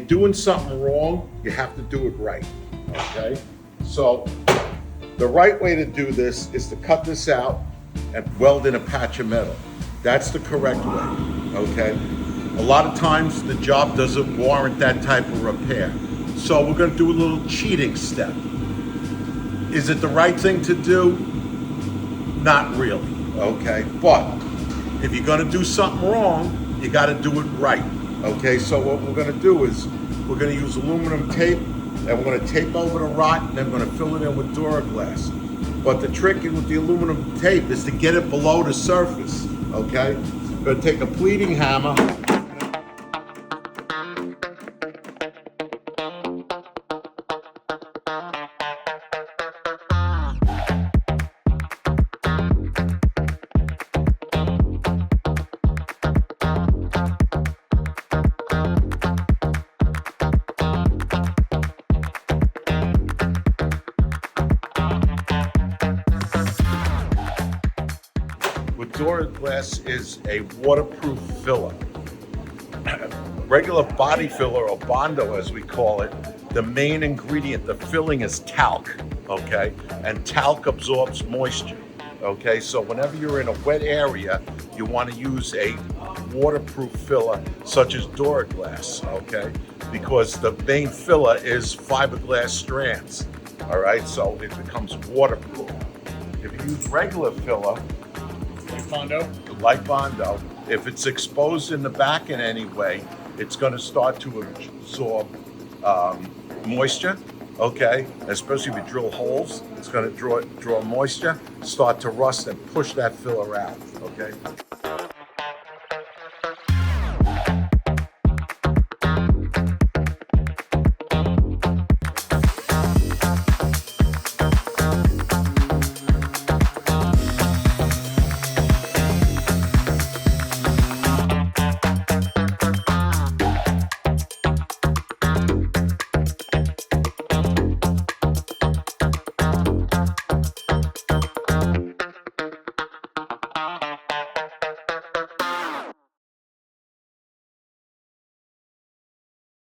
you're doing something wrong, you have to do it right, okay? So the right way to do this is to cut this out and weld in a patch of metal. That's the correct way, okay? A lot of times the job doesn't warrant that type of repair. So we're gonna do a little cheating step. Is it the right thing to do? Not really, okay? But if you're gonna do something wrong, you gotta do it right, okay? So what we're gonna do is we're gonna use aluminum tape and we're gonna tape over the rot and then we're gonna fill it in with Duralast. But the trick with the aluminum tape is to get it below the surface, okay? We're gonna take a pleating hammer. Duralast is a waterproof filler. Regular body filler, or Bondo as we call it, the main ingredient, the filling, is talc, okay? And talc absorbs moisture, okay? So whenever you're in a wet area, you want to use a waterproof filler such as Duralast, okay? Because the main filler is fiberglass strands, all right? So it becomes waterproof. If you use regular filler, like Bondo, if it's exposed in the back in any way, it's going to start to absorb moisture, okay? Especially if you drill holes, it's going to draw moisture, start to rust and push that filler out, okay?